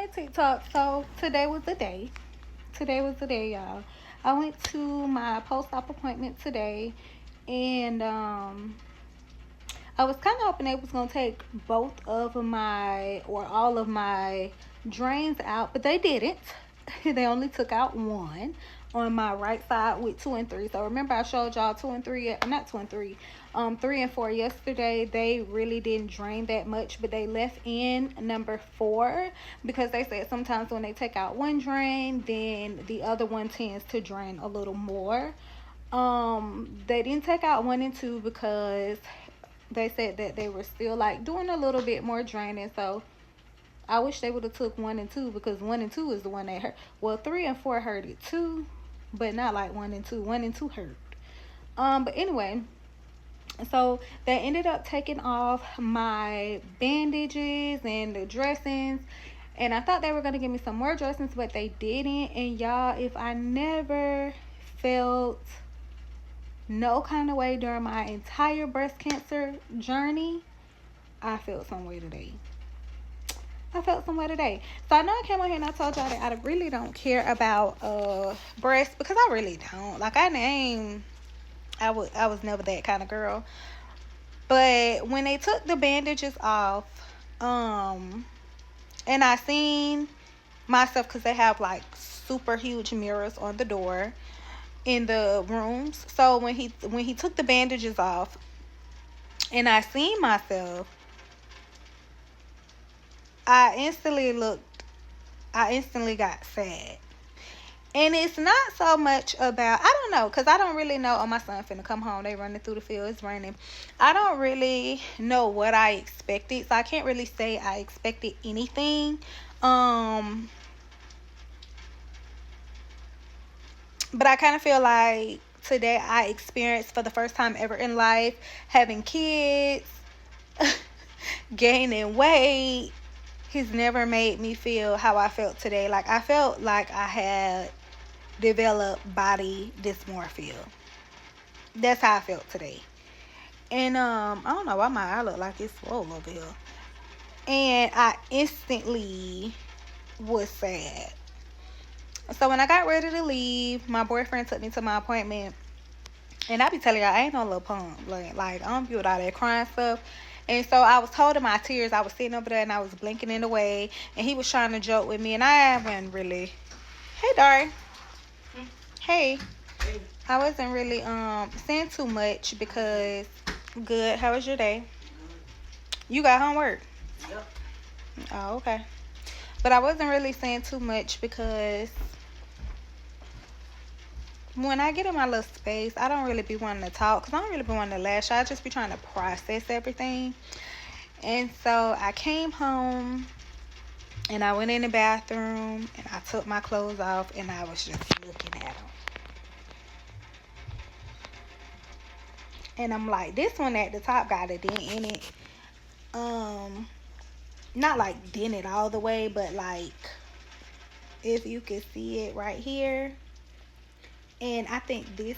Hey TikTok. So today was the day. Today was the day, y'all. I went to my post-op appointment today, and I was kind of hoping they was gonna take both of my or all of my drains out, but they didn't. They only took out one on my right side with two and three. So remember I showed y'all two and three, not two and three, three and four yesterday. They really didn't drain that much, but they left in number four because they said sometimes when they take out one drain, then the other one tends to drain a little more. They didn't take out one and two because they said that they were still like doing a little bit more draining. So I wish they would have took one and two because one and two is the one that hurt. Well, three and four hurt it too, but not like one and two. One and two hurt. But anyway, so they ended up taking off my bandages and the dressings. And I thought they were gonna give me some more dressings, but they didn't. And y'all, if I never felt no kind of way during my entire breast cancer journey, I felt some way today. I felt some way today. So I know I came on here and I told y'all that I really don't care about breasts because I really don't. Like I was never that kind of girl. But when they took the bandages off, and I seen myself because they have like super huge mirrors on the door in the rooms. So when he took the bandages off and I seen myself, I instantly got sad. And it's not so much about, I don't know, because I don't really know. Oh, my son finna come home. They running through the field. It's raining. I don't really know what I expected. So I can't really say I expected anything. But I kind of feel like today I experienced for the first time ever in life having kids, gaining weight. He's never made me feel how I felt today. Like I felt like I had developed body dysmorphia. That's how I felt today. And I don't know why my eye look like it's swollen over here. And I instantly was sad. So when I got ready to leave, my boyfriend took me to my appointment. And I be telling y'all, I ain't no little punk. Like I don't be with all that crying stuff. And so I was holding my tears. I was sitting over there and I was blinking in the way. And he was trying to joke with me. And I haven't really. Hey, Dari. Hey. I wasn't really saying too much because good. How was your day? You got homework? Yep. Oh, okay. But I wasn't really saying too much because when I get in my little space, I don't really be wanting to talk because I don't really be wanting to lash. I just be trying to process everything. And so I came home and I went in the bathroom and I took my clothes off and I was just looking at them. And I'm like, this one at the top got a dent in it. Not like dent it all the way, but like if you can see it right here. And I think this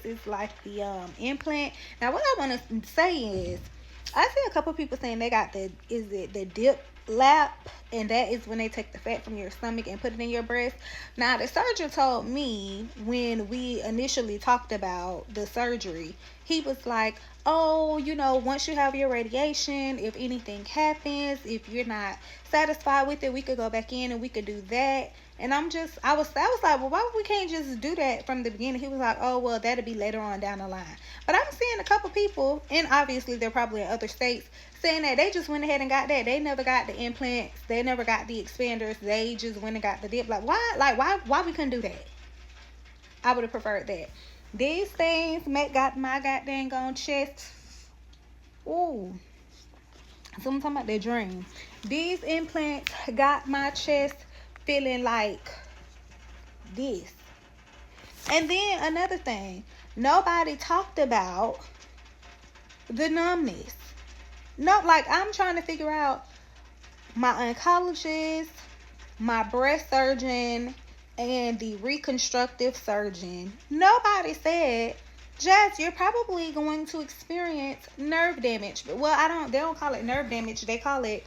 is like the implant. Now what I want to say is I see a couple people saying they got the dip lap, and that is when they take the fat from your stomach and put it in your breast. Now the surgeon told me when we initially talked about the surgery, he was like, oh, once you have your radiation, if anything happens, if you're not satisfied with it, we could go back in and we could do that. And I was like, well, why we can't just do that from the beginning? He was like, oh, well, that'll be later on down the line. But I'm seeing a couple people, and obviously they're probably in other states, saying that they just went ahead and got that. They never got the implants. They never got the expanders. They just went and got the dip. Like, why? Like, why we couldn't do that? I would have preferred that. These things got my goddamn on chest. Ooh. So I'm talking about their dream. These implants got my chest feeling like this. And then another thing, nobody talked about the numbness. No, like I'm trying to figure out my oncologist, my breast surgeon, and the reconstructive surgeon. Nobody said, Jazz, you're probably going to experience nerve damage. Well, they don't call it nerve damage. They call it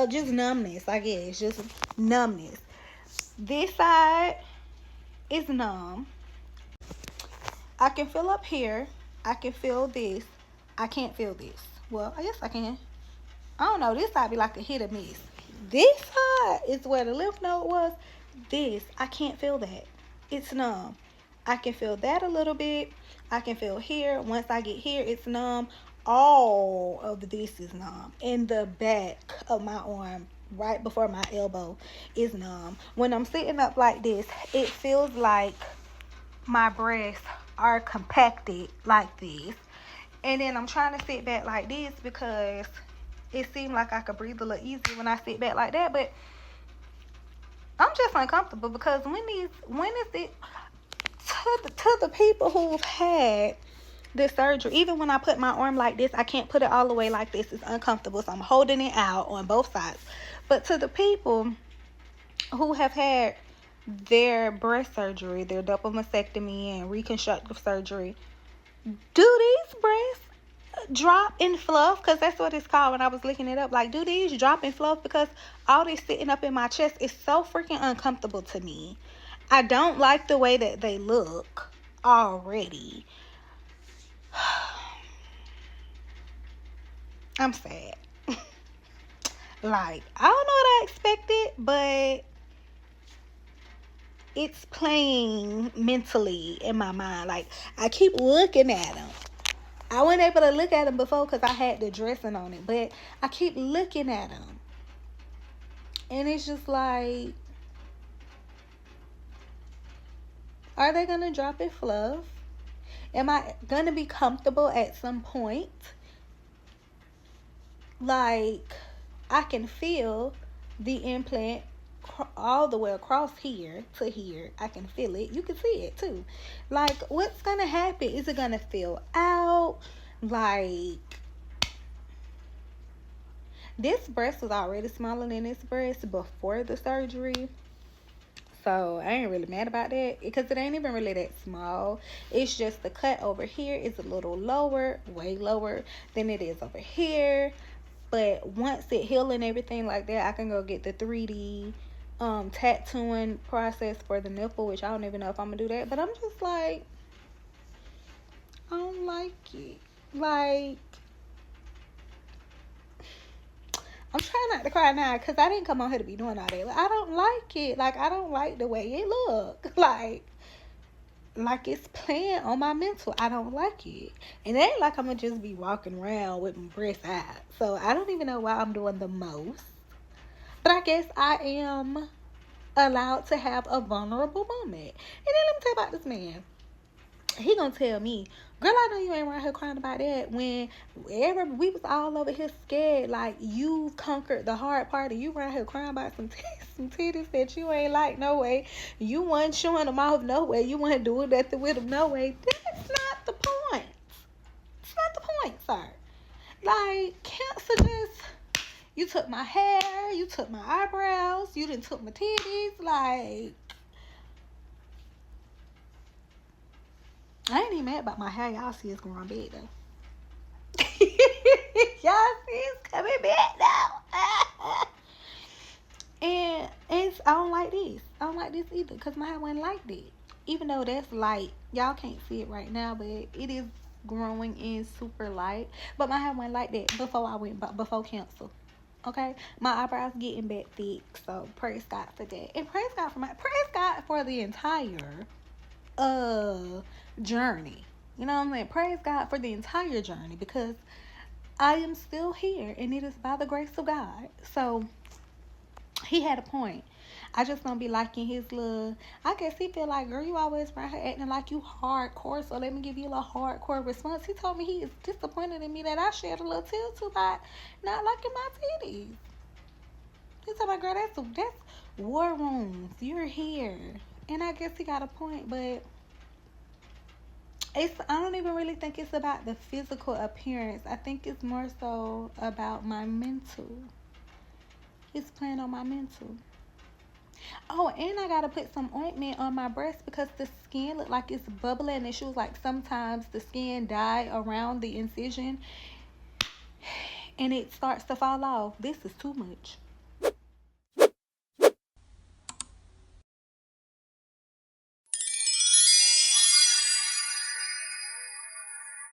just numbness, I guess. Just numbness. This side is numb. I can feel up here. I can feel this. I can't feel this. Well, I guess I can. I don't know. This side be like a hit or miss. This side is where the lymph node was. This, I can't feel that. It's numb. I can feel that a little bit. I can feel here. Once I get here, it's numb. All of this is numb. And the back of my arm, right before my elbow, is numb. When I'm sitting up like this, it feels like my breasts are compacted like this. And then I'm trying to sit back like this because it seemed like I could breathe a little easier when I sit back like that. But I'm just uncomfortable because when is it to the people who've had this surgery, even when I put my arm like this, I can't put it all the way like this. It's uncomfortable, so I'm holding it out on both sides. But to the people who have had their breast surgery, their double mastectomy and reconstructive surgery, do these breasts drop in fluff? Because that's what it's called when I was looking it up. Like, do these drop in fluff? Because all this sitting up in my chest is so freaking uncomfortable to me. I don't like the way that they look already. I'm sad. Like, I don't know what I expected, but it's playing mentally in my mind. Like, I keep looking at them. I wasn't able to look at them before because I had the dressing on it, but I keep looking at them. And it's just like, are they going to drop in fluff? Am I going to be comfortable at some point? Like, I can feel the implant all the way across here to here. I can feel it. You can see it too. Like, what's going to happen? Is it going to fill out? Like, this breast was already smaller than this breast before the surgery. So I ain't really mad about that because it ain't even really that small. It's just the cut over here is a little lower, way lower than it is over here. But once it heals and everything like that, I can go get the 3D tattooing process for the nipple, which I don't even know if I'm gonna do that. But I'm just like, I don't like it. Like, I'm trying not to cry now because I didn't come on here to be doing all that. Like, I don't like it. Like, I don't like the way it look. Like it's playing on my mental. I don't like it. And it ain't like I'm going to just be walking around with my breasts out. So, I don't even know why I'm doing the most. But I guess I am allowed to have a vulnerable moment. And then let me tell you about this man. He gonna tell me, girl, I know you ain't around here crying about that when we was all over here scared. Like, you conquered the hard part and you around here crying about some titties that you ain't like no way. You wasn't showing them off no way. You wasn't doing nothing with them no way. That's not the point. It's not the point, sir. Like, cancer just, you took my hair, you took my eyebrows, you done took my titties. Like, I ain't even mad about my hair. Y'all see it's growing big though. Y'all see it's coming back now. And I don't like this. I don't like this either because my hair wasn't like that. Even though that's light. Y'all can't see it right now, but it is growing in super light. But my hair wasn't like that before cancer. Okay? My eyebrows getting back thick. So praise God for that. And praise God for the entire journey. You know what I'm saying? Praise God for the entire journey because I am still here and it is by the grace of God. So he had a point. I just don't be liking his little, I guess he feel like, girl, you always around here acting like you hardcore, so let me give you a little hardcore response. He told me he is disappointed in me that I shared a little tear too by not liking my titties. He told me, girl, that's war rooms. You're here. And I guess he got a point, but I don't even really think it's about the physical appearance. I think it's more so about my mental. It's playing on my mental. Oh, and I gotta put some ointment on my breast because the skin look like it's bubbling. And she was like, sometimes the skin die around the incision and it starts to fall off, this is too much.